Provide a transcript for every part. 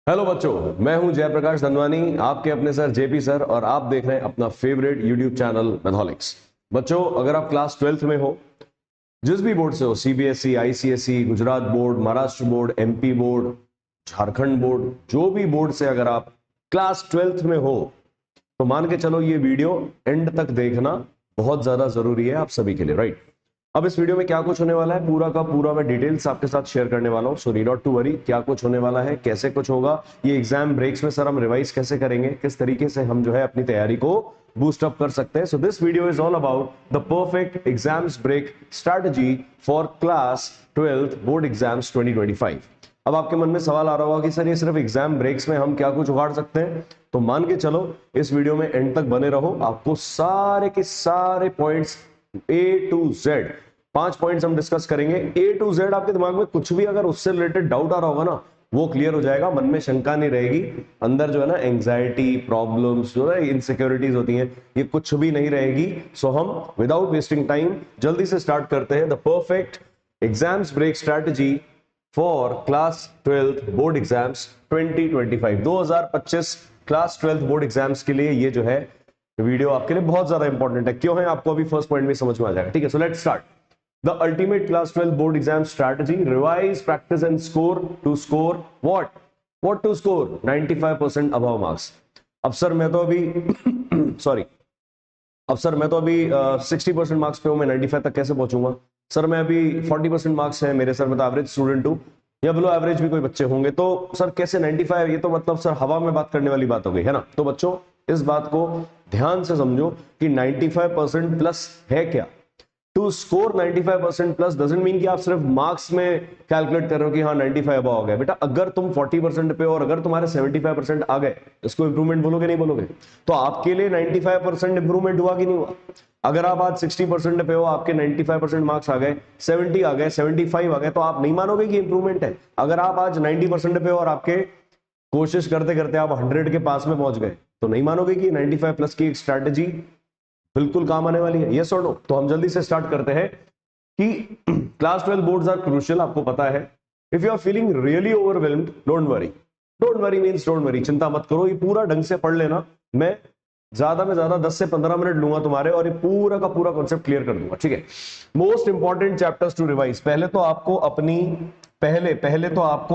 Hello बच्चों, मैं हूं जयप्रकाश धनवानी, आपके अपने सर जेपी सर, और आप देख रहे हैं अपना फेवरेट यूट्यूब चैनल मैथोलिक्स। बच्चों, अगर आप क्लास 12th में हो, जिस भी बोर्ड से हो, CBSE, ICSE, Gujarat board, Maharashtra board, MP board, Jharkhand board, जो भी बोर्ड से अगर आप क्लास 12th में हो, तो मान के चलो ये वीडियो एंड तक देखना बहुत ज्यादा जरूरी है आप सभी के लिए, राइट। अब इस वीडियो में क्या कुछ होने वाला है, पूरा का पूरा मैं डिटेल्स आपके साथ शेयर करने वाला हूं, सो नी नॉट टू वरी। क्या कुछ होने वाला है, कैसे कुछ होगा, ये एग्जाम ब्रेक्स में सर हम रिवाइज कैसे करेंगे, किस तरीके से हम जो है अपनी तैयारी को बूस्ट अप कर सकते हैं। So this video is all about the perfect exams break strategy for class 12th board exams 2025। अब आपके मन में सवाल आ रहा होगा कि सर ये सिर्फ एग्जाम ब्रेक्स में हम क्या कुछ उगाड़ सकते हैं, तो मान के चलो इस वीडियो में एंड तक बने रहो। आपको सारे के सारे points A to Z 5 points हम डिस्कस करेंगे। ए टू जेड आपके दिमाग में कुछ भी अगर उससे रिलेटेड डाउट आ रहा होगा ना, वो क्लियर हो जाएगा, मन में शंका नहीं रहेगी, अंदर जो है ना एंजाइटी, प्रॉब्लम्स, जो है इनसिक्योरिटीज होती हैं, ये कुछ भी नहीं रहेगी। सो हम विदाउट वेस्टिंग टाइम जल्दी से स्टार्ट करते हैं the perfect exams break strategy for class 12th board exams 2025। 2025 class 12th board exams के लिए ये जो है वीडियो आपके लिए बहुत ज्यादा इंपॉर्टेंट है। क्यों है आपको अभी फर्स्ट पॉइंट में समझ में आ जाएगा, ठीक है। So let's start the ultimate class 12th board exam strategy, revise, practice and score to score what to score 95% above marks. अब सर मैं तो अभी सॉरी अब सर मैं तो अभी 60% मार्क्स पे हूं, मैं 95 तक कैसे पहुंचूंगा। सर मैं अभी 40% मार्क्स है मेरे, सर मैं तो एवरेज स्टूडेंट हूं, या बिलो एवरेज भी कोई बच्चे होंगे, तो सर कैसे 95, ये तो मतलब सर हवा में बात करने वाली बात हो गई है ना। तो बच्चों इस बात को ध्यान से समझो कि 95% प्लस है क्या। To score 95% plus doesn't mean कि आप सिर्फ मार्क्स में कैलकुलेट कर रहे हो कि हाँ 95 अबव आ गया। बेटा अगर तुम 40% पे हो और अगर तुम्हारे 75% आ गए, इसको इंप्रूवमेंट बोलोगे नहीं बोलोगे? तो आपके लिए 95% इंप्रूवमेंट हुआ कि नहीं हुआ? अगर आप आज 60% पे हो, आपके 95% मार्क्स आ गए, 70 आ गए, 75 आ गए, तो आप नहीं मानोगे कि इंप्रूवमेंट है। अगर आप आज 90% पे हो और आपके कोशिश करते करते आप 100 के पास में पहुंच गए, तो नहीं मानोगे कि 95 प्लस की एक स्ट्रैटेजी बिल्कुल काम आने वाली है। यस और नो? तो हम जल्दी से स्टार्ट करते हैं कि क्लास 12 बोर्ड्स आर क्रूशियल, आपको पता है। If you are feeling really overwhelmed, don't worry means don't worry, चिंता मत करो, ये पूरा ढंग से पढ़ लेना। मैं ज्यादा में ज्यादा 10 से 15 मिनट लूंगा तुम्हारे, और ये पूरा का पूरा कॉन्सेप्ट क्लियर कर दूंगा, ठीक है। Most important chapters to revise. पहले तो आपको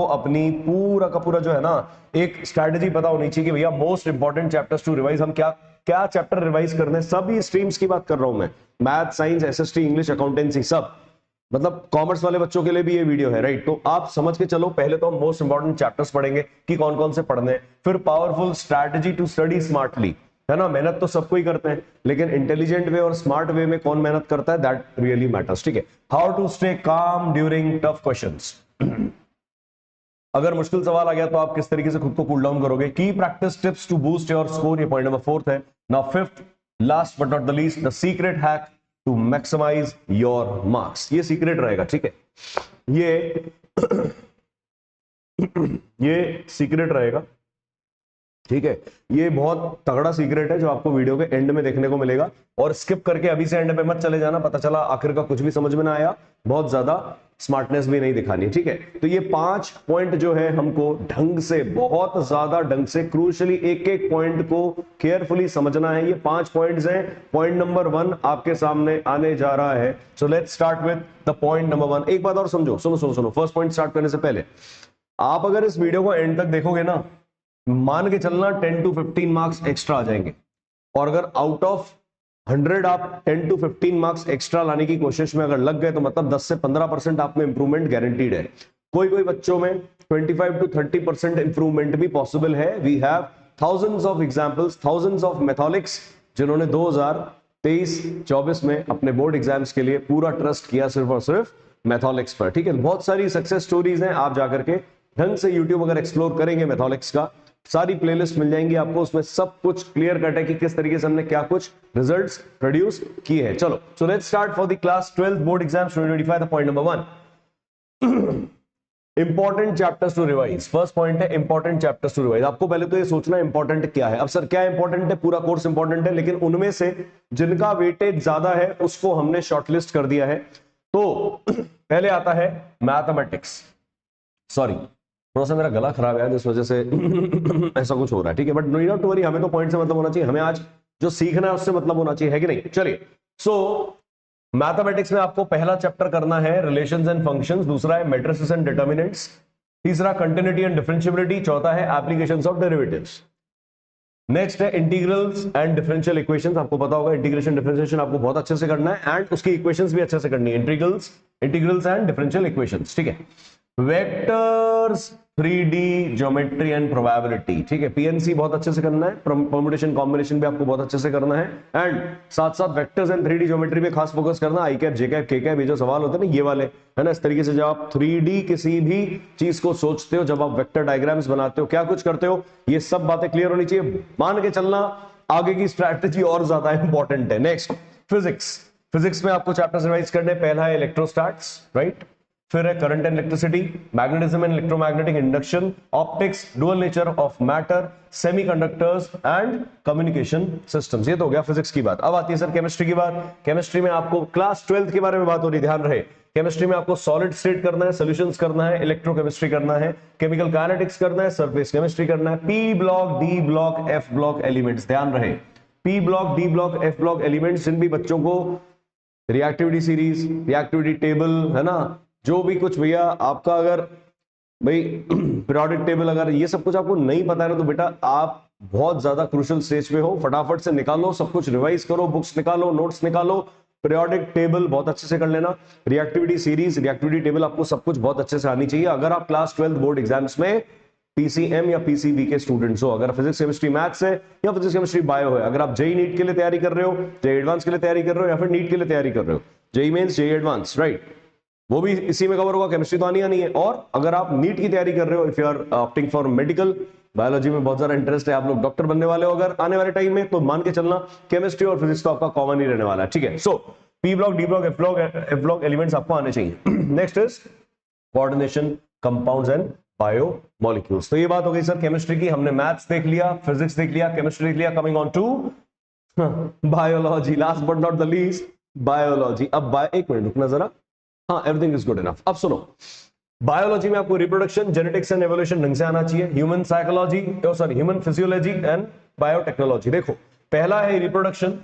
अपनी पूरा का पूरा जो है ना एक स्ट्रैटेजी पता होनी चाहिए कि भैया most important chapters to revise, हम क्या क्या चैप्टर रिवाइज करने। सभी स्ट्रीम्स की बात कर रहा हूं मैं, math, science, SST, English, accountancy, सब, मतलब कॉमर्स वाले बच्चों के लिए भी ये वीडियो है, राइट। तो आप समझ के चलो, पहले तो हम मोस्ट इंपॉर्टेंट चैप्टर्स पढ़ेंगे कि कौन कौन से पढ़ने हैं, फिर powerful strategy to study smartly, है ना। मेहनत तो सबको ही करते हैं, लेकिन इंटेलिजेंट वे और स्मार्ट वे में कौन मेहनत करता है, दैट रियली मैटर्स, ठीक है। How to stay calm during tough questions. अगर मुश्किल सवाल आ गया तो आप किस तरीके से खुद को कूल डाउन करोगे। की practice tips to boost your score, ये पॉइंट नंबर 4 है। Now fifth, last but not the least, the secret hack to maximise your marks. ये सीक्रेट रहेगा, ठीक है। ये ये सीक्रेट रहेगा, ठीक है। ये बहुत तगड़ा सीक्रेट है जो आपको वीडियो के एंड में देखने को मिलेगा, और स्किप करके अभी से एंड पे मत चले जाना, पता चला आखिर का कुछ भी समझ में ना आया, बहुत ज्यादा स्मार्टनेस भी नहीं दिखानी, ठीक है। तो ये 5 पॉइंट जो है हमको ढंग से, बहुत ज्यादा ढंग से, क्रूशली एक एक पॉइंट को केयरफुली समझना है। ये 5 पॉइंट्स हैं। पॉइंट नंबर 1 आपके सामने आने जा रहा है। So let's start with the point number 1। एक बात और समझो, सुनो सुनो सुनो, फर्स्ट पॉइंट स्टार्ट करने से पहले आप अगर इस वीडियो को एंड तक देखोगे ना, मान के चलना 10 to 15 मार्क्स एक्स्ट्रा आ जाएंगे। और अगर आउट ऑफ 100 आप 10 to 15 मार्क्स एक्स्ट्रा लाने की कोशिश में अगर लग गए, तो मतलब 10 से 15% आप में इंप्रूवमेंट गारंटीड है। कोई कोई बच्चों में 25 to 30% इंप्रूवमेंट भी पॉसिबल है। We have thousands of examples, thousands of Matholics, जिन्होंने 2023-24 में अपने बोर्ड एग्जाम्स के लिए पूरा ट्रस्ट किया सिर्फ और सिर्फ मैथोलिक्स पर, ठीक है। बहुत सारी सक्सेस स्टोरीज हैं, आप जाकर के ढंग से यूट्यूब अगर एक्सप्लोर करेंगे मैथोलिक्स का, सारी प्लेलिस्ट मिल जाएंगी आपको, उसमें सब कुछ क्लियर कट है कि किस तरीके से हमने क्या कुछ रिजल्ट्स प्रोड्यूस किए हैं। चलो, so let's start for the class 12th board exams 2025। The point number 1, important chapters to revise. First point है इंपॉर्टेंट चैप्टर्स टू रिवाइज। आपको पहले तो ये सोचना इंपॉर्टेंट क्या है। अब सर क्या इंपॉर्टेंट है, पूरा कोर्स इंपॉर्टेंट है, लेकिन उनमें से जिनका वेटेज ज्यादा है उसको हमने शॉर्टलिस्ट कर दिया है। तो पहले आता है मैथमेटिक्स, सॉरी थोड़ा सा मेरा गला खराब है जिस वजह से ऐसा कुछ हो रहा है, ठीक है, but no not to worry, हमें तो पॉइंट से मतलब होना चाहिए, हमें आज जो सीखना है उससे मतलब होना चाहिए, है कि नहीं। चलिए, सो मैथमेटिक्स में आपको पहला चैप्टर करना है रिलेशंस एंड फंक्शंस, दूसरा है मैट्रिसेस एंड डिटर्मिनेंट्स, तीसरा कंटिन्यूटी एंड डिफरेंशिएबिलिटी, चौथा है एप्लीकेशंस ऑफ डेरिवेटिव्स। नेक्स्ट है इंटीग्रल्स एंड डिफरेंशियल इक्वेशंस, आपको पता होगा इंटीग्रेशन डिफरेंशिएशन आपको बहुत अच्छे से करना है एंड उसकी इक्वेशंस भी अच्छे से करनी है, इंटीग्रल्स एंड डिफरेंशियल इक्वेशंस, ठीक है। Vectors, 3D geometry and probability, ठीक है, पीएनसी बहुत अच्छे से करना है, परम्यूटेशन कॉम्बिनेशन भी आपको बहुत अच्छे से करना है एंड साथ साथ वेक्टर्स एंड 3D ज्योमेट्री पे खास फोकस करना, आई कैप जे कैप के कैप, ये जो सवाल होते हैं ना ये वाले, है ना, इस तरीके से जब आप 3D किसी भी चीज को सोचते हो, जब आप वेक्टर डायग्राम्स बनाते हो, क्या कुछ करते हो, ये सब बातें क्लियर होनी चाहिए, मान के चलना आगे की स्ट्रैटेजी और ज्यादा इंपॉर्टेंट है। नेक्स्ट फिजिक्स में आपको चैप्टर्स रिवाइज करने, पहला है इलेक्ट्रोस्टैट्स, राइट, फिर है current and electricity, magnetism and electromagnetic induction, optics, dual nature of matter, semiconductors and communication systems, ये तो हो गया फिजिक्स की बात। अब आती है सर केमिस्ट्री की बात। केमिस्ट्री में आपको क्लास 12th के बारे में बात हो रही, ध्यान रहे, केमिस्ट्री में आपको सॉलिड स्टेट करना है, सॉल्यूशंस करना है, इलेक्ट्रोकेमिस्ट्री करना है, केमिकल काइनेटिक्स करना है, सरफेस केमिस्ट्री करना है, P block, D block, F block elements, ध्यान रहे, P block, D block, F block elements, जिन भी बच्चों को रिएक्टिविटी सीरीज, रिएक्टिविटी टेबल, है ना, जो भी कुछ भैया आपका अगर भाई पीरियोडिक टेबल अगर ये सब कुछ आपको नहीं पता है ना, तो बेटा आप बहुत ज्यादा क्रूशियल स्टेज पे हो, फटाफट से निकालो, सब कुछ रिवाइज करो, बुक्स निकालो, नोट्स निकालो, पीरियोडिक टेबल बहुत अच्छे से कर लेना, रिएक्टिविटी सीरीज, रिएक्टिविटी टेबल, आपको सब कुछ बहुत अच्छे से आनी चाहिए अगर आप क्लास 12 बोर्ड एग्जाम्स में पीसीएम या पीसीबी के स्टूडेंट्स हो, अगर फिजिक्स केमिस्ट्री मैथ्स है या फिजिक्स केमिस्ट्री बायो है, अगर आप जेई नीट के लिए तैयारी कर रहे हो, जेई एडवांस के लिए तैयारी कर रहे हो या फिर नीट के लिए तैयारी कर रहे हो, JEE mains, JEE advance, right, वो भी इसी में कवर होगा, केमिस्ट्री तो आनी है। और अगर आप नीट की तैयारी कर रहे हो, if you are opting for medical, biology में बहुत ज्यादा इंटरेस्ट है, आप लोग डॉक्टर बनने वाले हो अगर आने वाले टाइम में, तो मान के चलना केमिस्ट्री और फिजिक्स तो आपका कॉमन ही रहने वाला है, ठीक है। So P block, D block, F block elements आपको आने चाहिए। Next is coordination, compounds and biomolecules. तो ये बात हो गई सर केमिस्ट्री की, हमने मैथ्स देख लिया, फिजिक्स देख लिया, केमिस्ट्री देख लिया, coming on to biology, last but not the least biology. अब एक मिनट रुकना जरा, हाँ, एवरीथिंग इज गुड इनफ। अब सुनो, बायोलॉजी में आपको रिप्रोडक्शन, जेनेटिक्स एंड एवोल्यूशन ढंग से आना चाहिए, human psychology, sorry human physiology and biotechnology. देखो पहला है रिप्रोडक्शन,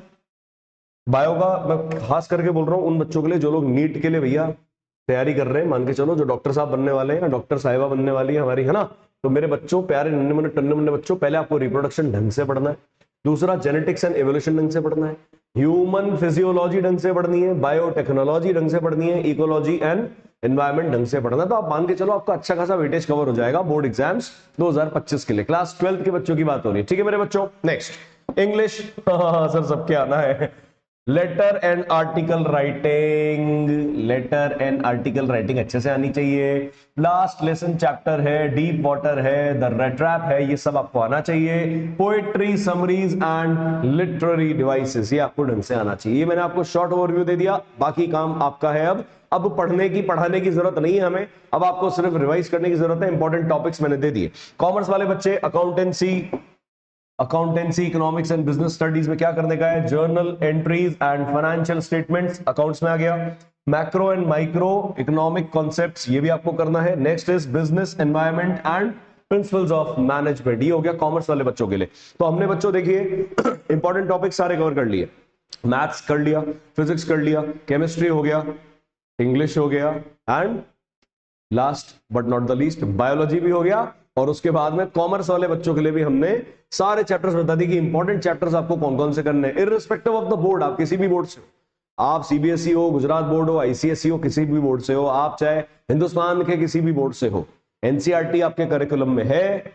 बायो का मैं खास करके बोल रहा हूं उन बच्चों के लिए जो लोग नीट के लिए भैया तैयारी कर रहे हैं, मान के चलो जो डॉक्टर साहब बनने वाले हैं, डॉक्टर साहिबा बनने वाली है हमारी, है ना, तो मेरे बच्चों, प्यारे नन्हे मुन्ने टन्ने मुन्ने बच्चों, पहले आपको रिप्रोडक्शन ढंग से पढ़ना है, दूसरा जेनेटिक्स एंड एवोल्यूशन ढंग से पढ़ना है, ह्यूमन फिजियोलॉजी ढंग से पढ़नी है, बायोटेक्नोलॉजी ढंग से पढ़नी है, इकोलॉजी एंड एनवायरमेंट ढंग से पढ़ना है। तो आप मान के चलो आपका अच्छा खासा वेटेज कवर हो जाएगा बोर्ड एग्जाम्स 2025 के लिए, क्लास 12 के बच्चों की बात हो रही है, ठीक है मेरे बच्चों। नेक्स्ट इंग्लिश, सर सबके आना है, letter and article writing, letter and article writing अच्छे से आनी चाहिए। लास्ट लेसन चैप्टर है, डीप वाटर है, द रेट्रैप है, ये सब आपको आना चाहिए। Poetry, summaries and literary devices, ये आपको ढंग से आना चाहिए। मैंने आपको शॉर्ट ओवरव्यू दे दिया, बाकी काम आपका है। अब पढ़ने की पढ़ाने की जरूरत नहीं है हमें, अब आपको सिर्फ रिवाइज करने की जरूरत है। इंपॉर्टेंट टॉपिक्स मैंने दे दिए। कॉमर्स वाले बच्चे accountancy, economics and business studies में क्या करने का है, journal entries and financial statements accounts में आ गया। Macro and micro economic concepts, ये भी आपको करना है। Next is business environment and principles of management, ये हो गया कॉमर्स वाले बच्चों के लिए। तो हमने बच्चों देखिए इंपॉर्टेंट टॉपिक सारे कवर कर लिए, मैथ्स कर लिया, फिजिक्स कर लिया, केमिस्ट्री हो गया, इंग्लिश हो गया and last but not the least biology भी हो गया। और उसके बाद में कॉमर्स वाले बच्चों के लिए भी हमने सारे चैप्टर्स बता दिए कि इंपॉर्टेंट चैप्टर्स आपको कौन कौन से करने हैं, इररिस्पेक्टिव ऑफ द बोर्ड। आप किसी भी बोर्ड से हो, आप सीबीएसई हो, गुजरात बोर्ड हो, आईसीएसई हो, किसी भी बोर्ड से हो, आप चाहे हिंदुस्तान के किसी भी बोर्ड से हो, एनसीईआरटी आपके करिकुलम में है,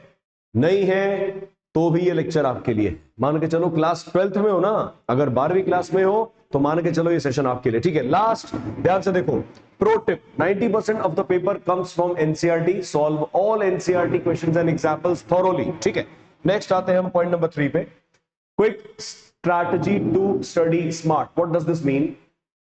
नहीं है तो भी ये लेक्चर आपके लिए। मान के चलो क्लास 12th में हो ना, अगर 12वीं क्लास में हो तो मान के चलो ये सेशन आपके लिए, ठीक है। लास्ट ध्यान से देखो, pro tip, 90% of the paper comes from NCERT, solve all NCERT questions and examples thoroughly, ठीक है। नेक्स्ट आते हैं हम पॉइंट नंबर 3 पे, quick strategy to study smart. What does this mean?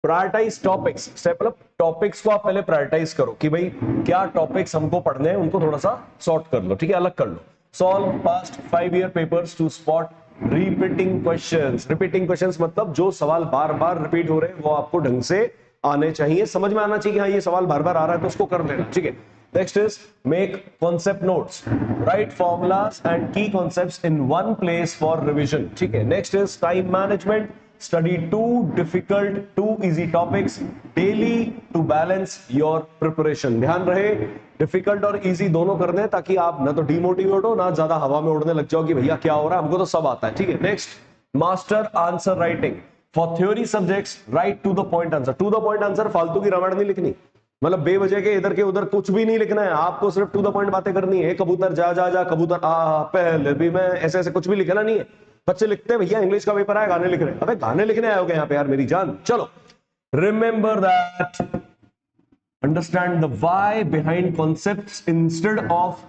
Prioritise topics, मतलब टॉपिक्स को आप पहले प्रायोरिटाइज करो कि भाई क्या टॉपिक्स हमको पढ़ने हैं, उनको थोड़ा सा सॉर्ट कर लो, ठीक है, अलग कर लो। Solve past 5 year papers to spot repeating questions. Repeating questions मतलब जो सवाल बार बार रिपीट हो रहे हैं वो आपको ढंग से आने चाहिए, समझ में आना चाहिए कि हाँ ये सवाल बार बार आ रहा है तो उसको कर लेना, ठीक है। Next is make concept notes, write formulas and key concepts in one place for revision, ठीक है। Next is time management, study two difficult, two easy topics daily to balance your preparation। ध्यान रहे डिफिकल्ट और easy दोनों कर दें ताकि आप ना तो डिमोटिवेट हो ना ज्यादा हवा में उड़ने लग जाओ कि भैया क्या हो रहा है, हमको तो सब आता है, ठीक है। Next, master answer writing for theory subjects, right to the point answer. To the point answer, फालतू की रामायण नहीं लिखनी, मतलब बेवजह के इधर के उधर कुछ भी नहीं लिखना है, आपको सिर्फ टू द पॉइंट बातें करनी है। कबूतर जा जा जा, कबूतर आ पहले भी मैं, ऐसे ऐसे कुछ भी लिखना नहीं है। बच्चे लिखते हैं भैया इंग्लिश का पेपर है गाने लिख रहे हैं, अबे गाने लिखने आओगे यहाँ पे यार मेरी जान। चलो, remember that, understand the why behind concepts instead of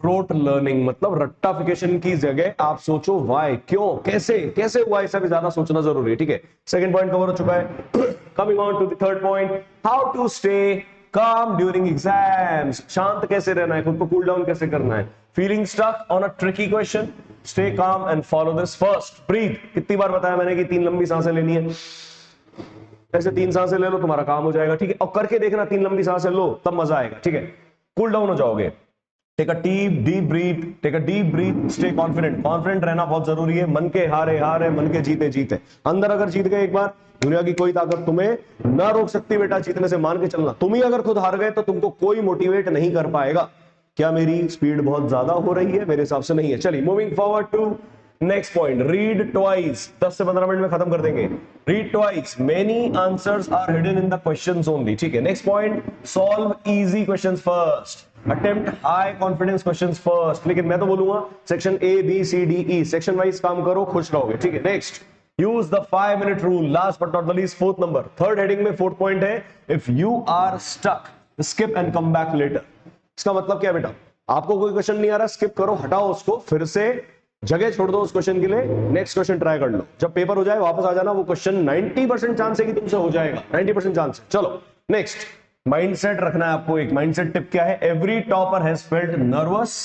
rote learning, मतलब रट्टाफिकेशन की जगह आप सोचो व्हाई, क्यों, कैसे कैसे हुआ, ऐसा भी ज्यादा सोचना जरूरी है, ठीक है। सेकंड पॉइंट कवर हो चुका है। Coming on to the third point, how to stay calm during exams, शांत कैसे रहना है, खुद को कूल डाउन कैसे करना है। Feeling stuck on a tricky question, stay calm and follow this. First, breathe, कितनी बार बताया मैंने कि 3 लंबी सांसें लेनी है, ऐसे 3 सांसें ले लो तुम्हारा काम हो जाएगा, ठीक है। और करके देखना 3 लंबी सांसें लो तब मजा आएगा, ठीक है, कूल डाउन हो जाओगे। Take a deep breath, take a deep breath, stay confident, confident रहना बहुत जरूरी है। मन के हारे हारे, मन के जीते जीते। अंदर अगर जीत गए एक बार, दुनिया की कोई ताकत तुम्हें ना रोक सकती बेटा जीतने से, मान के चलना। तुम ही अगर खुद हार गए तो तुमको कोई मोटिवेट नहीं कर पाएगा। क्या मेरी स्पीड बहुत ज्यादा हो रही है? मेरे हिसाब से नहीं है। चलिए, moving forward to next point, read twice. 10 से 15 मिनट में खत्म कर देंगे। Read twice, many answers are hidden in the questions only, ठीक है। Next point, solve easy questions first, attempt high confidence questions first. लेकिन मैं तो बोलूंगा section A B C D E, section wise काम करो, खुश रहोगे, ठीक है। Next, use the 5 minute rule. Last but not the least, fourth number, third heading में फोर्थ पॉइंट है, if you are stuck skip and come back later. इसका मतलब क्या है बेटा, आपको कोई क्वेश्चन नहीं आ रहा, स्किप करो, हटाओ उसको, फिर से जगह छोड़ दो उस क्वेश्चन के लिए, नेक्स्ट क्वेश्चन ट्राई कर लो। जब पेपर हो जाए वापस आ जाना, वो क्वेश्चन 90% चांस है कि तुमसे हो जाएगा, 90% चांस है। चलो नेक्स्ट, माइंडसेट रखना है आपको। एक माइंडसेट टिप क्या है, every topper has felt nervous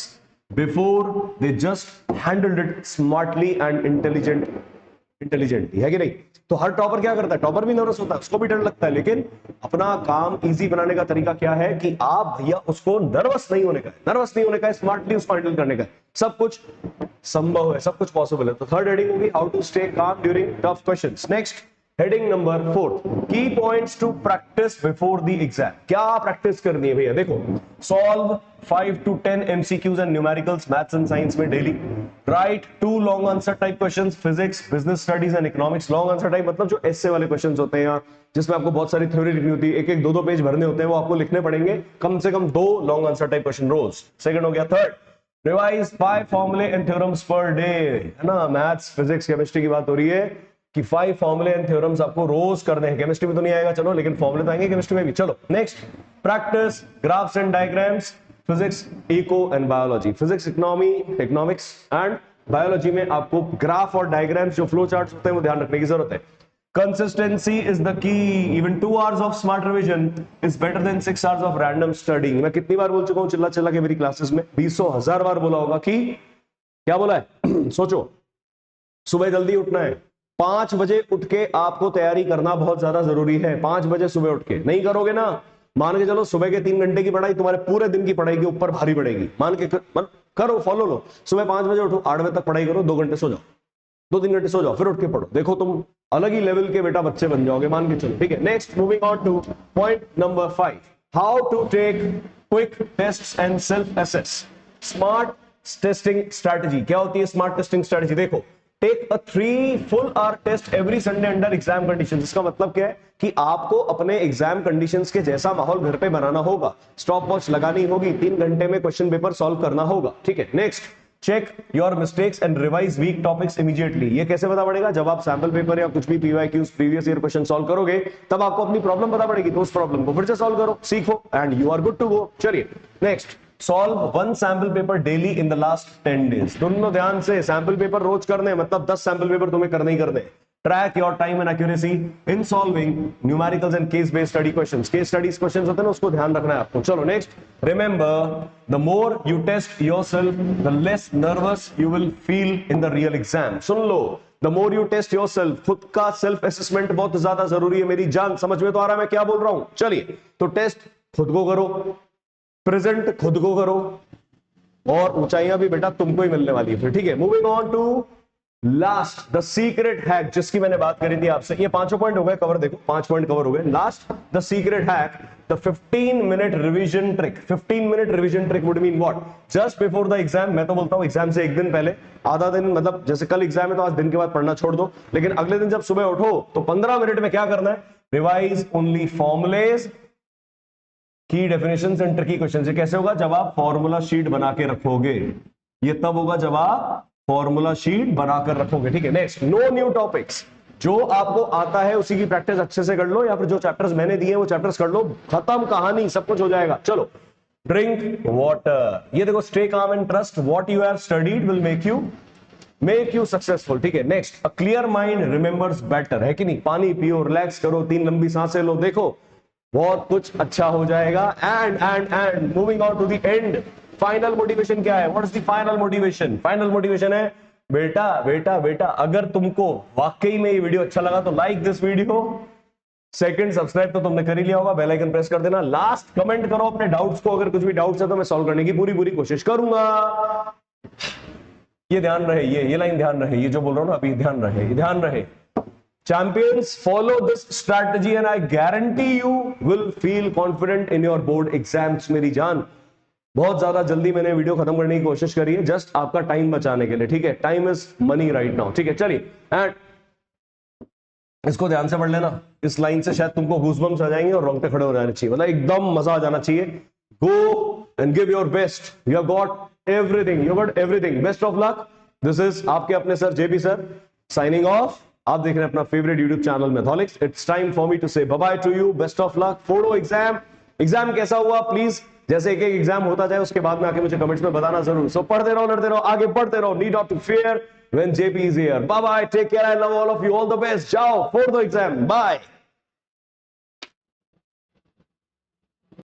before they just handled it smartly and intelligently, है कि नहीं? तो हर टॉपर क्या करता है, टॉपर भी नर्वस होता है, उसको भी डर लगता है, लेकिन अपना काम इजी बनाने का तरीका क्या है कि आप भैया उसको नर्वस नहीं होने का है, नर्वस नहीं होने का है, स्मार्टली उसको हैंडल करने का है। सब कुछ संभव है, सब कुछ पॉसिबल है। तो थर्ड हेडिंग होगी how to stay calm during tough questions. Next, heading number 4, key points to practice before the exam. क्या प्रैक्टिस करनी है भैया? देखो, solve 5 to 10 MCQs and numericals maths and science में daily. Write 2 long answer type questions, physics, business studies and economics. Long answer type मतलब जो एस्से वाले questions होते हैं, जिसमें आपको बहुत सारी थ्योरी लिखनी होती है, एक एक दो पेज भरने होते हैं, वो आपको लिखने पड़ेंगे, कम से कम 2 लॉन्ग आंसर टाइप क्वेश्चन रोज। सेकंड हो गया। थर्ड, रिवाइज 5 फॉर्मूले एंड थ्योरम्स पर डे, है ना, मैथ्स फिजिक्स केमिस्ट्री की बात हो रही है कि 5 फॉर्मूले एंड थ्योरम्स आपको रोज करने हैं। केमिस्ट्री में तो नहीं आएगा चलो, लेकिन फॉर्मूले तो आएंगे केमिस्ट्री में भी। चलो next, practice graphs and diagrams, physics, eco and biology. Physics, economics and biology में आपको ग्राफ और डायग्राम्स, जो फ्लो चार्ट्स होते हैं, वो ध्यान रखने की जरूरत है। Consistency is the key, even 2 hours of smart revision is better than 6 hours of random studying. मैं कितनी बार बोल चुका हूं चिल्ला चिल्ला के मेरी क्लासेस में, 200,000 बार बोला होगा कि क्या बोला है सोचो, सुबह जल्दी उठना है, 5 बजे उठ के आपको तैयारी करना बहुत ज्यादा जरूरी है। 5 बजे सुबह उठ के नहीं करोगे ना, मान के चलो सुबह के 3 घंटे की पढ़ाई तुम्हारे पूरे दिन की पढ़ाई के ऊपर भारी पड़ेगी। मान के करो, फॉलो लो, सुबह 5 बजे उठो, 8 बजे तक पढ़ाई करो, 2 घंटे सो जाओ, 2-3 घंटे सो जाओ, फिर उठ के पढ़ो, देखो तुम अलग ही लेवल के बेटा बच्चे बन जाओगे, मान के चलो, ठीक है। Next, moving on to point number 5, how to take quick tests and self assess. Smart testing strategy. क्या होती है स्मार्ट टेस्टिंग स्ट्रेटजी? देखो, take a 3 full hour test every Sunday under exam conditions. इसका मतलब क्या है कि आपको अपने एग्जाम कंडीशंस के जैसा माहौल घर पे बनाना होगा, स्टॉप वॉच लगानी होगी, 3 घंटे में क्वेश्चन पेपर सॉल्व करना होगा, ठीक है। Next, check your mistakes and revise weak topics immediately. ये कैसे पता पड़ेगा? जब आप सैंपल पेपर या कुछ भी PYQs, previous year question solve करोगे, तब आपको अपनी प्रॉब्लम पता पड़ेगी, तो उस प्रॉब्लम को फिर से सॉल्व करो, सीखो, and you are good to go. चलिए next, solve 1 sample paper daily in the last 10 days। दोनों ध्यान से, सैंपल पेपर रोज करने, मतलब 10 सैंपल पेपर तुम्हें करने ही करने। Track your time and accuracy in solving numericals and case based study questions. Case studies questions होते हैं ना, उसको ध्यान रखना है आपको। चलो next, remember the more you test yourself the less nervous you will feel in the real exam. सुन लो, the more you test yourself, खुद का सेल्फ असेसमेंट बहुत ज्यादा जरूरी है मेरी जान। समझ में तो आ रहा है मैं क्या बोल रहा हूं? चलिए, तो टेस्ट खुद को करो, प्रेजेंट खुद को करो और ऊंचाइयां भी बेटा तुमको ही मिलने वाली है फिर, ठीक है। Moving on to last, the secret hack, जिसकी मैंने बात करी थी आपसे। ये 5 पॉइंट हो गए कवर, देखो 5 पॉइंट कवर हो गए। Last, the secret hack, the 15 minute revision trick. 15 minute revision trick would mean what? Just before the exam, मैं तो बोलता हूं एग्जाम से एक दिन पहले, आधा दिन, मतलब जैसे कल एग्जाम है तो आज दिन के बाद पढ़ना छोड़ दो, लेकिन अगले दिन जब सुबह उठो तो 15 मिनट में क्या करना है? रिवाइज ओनली फॉर्मुलेज, की डेफिनेशंस एंड ट्रिकी क्वेश्चंस। ये कैसे होगा? जब आप फॉर्मूला शीट बना के रखोगे, ये तब होगा जब आप फॉर्मूला शीट बनाकर रखोगे, ठीक है। Next, no new topics. जो आपको आता है उसी की प्रैक्टिस अच्छे से कर लो, या फिर जो चैप्टर्स मैंने दिए वो चैप्टर्स कर लो, खत्म कहानी, सब कुछ हो जाएगा। चलो, ड्रिंक वाटर। ये देखो, stay calm and trust what you have studied will make you successful, ठीक है। Next, a clear mind remembers better, है कि नहीं? पानी पियो, रिलैक्स करो, 3 लंबी सांसें लो, देखो बहुत कुछ अच्छा हो जाएगा। And moving on to the end, final motivation क्या है? What is the final motivation? Final motivation है बेटा बेटा बेटा, अगर तुमको वाकई में ये वीडियो अच्छा लगा तो like this video. Second, subscribe तो तुमने कर ही लिया होगा, बेल आइकन प्रेस कर देना। लास्ट, कमेंट करो अपने डाउट्स को, अगर कुछ भी डाउट्स है तो मैं सॉल्व करने की पूरी कोशिश करूंगा। ये ध्यान रहे, ये लाइन ध्यान रहे, ये जो बोल रहा हूं ना अभी, ध्यान रहे। Champions, follow this strategy and I guarantee you will feel confident in your board exams, मेरी जान। बहुत ज्यादा जल्दी मैंने वीडियो खत्म करने की कोशिश करी है, जस्ट आपका टाइम बचाने के लिए, ठीक है। Time is money right now, ठीक है। चलिए, एंड इसको ध्यान से पढ़ लेना। इस लाइन से शायद तुमको गूज़बम्स आ जाएंगे और रोंगटे खड़े हो जाने चाहिए, मतलब एकदम मजा आ जाना चाहिए। Go and give your best, you have got everything, best of luck. This is आपके अपने sir JP sir signing off. आप देख रहे हैं अपना favourite YouTube channel Matholics. It's time for me to say bye bye to you, best of luck. फोड़ो exam कैसा हुआ प्लीज, जैसे एक एग्जाम होता जाए उसके बाद में आके मुझे कमेंट्स में बताना जरूर। सो पढ़ते रहो, लड़ते रहो, आगे बढ़ते रहो, need not to fear when JP is here. Bye bye, take care, I love all of you, all the best. जाओ फोड़ दो एग्जाम, बाय।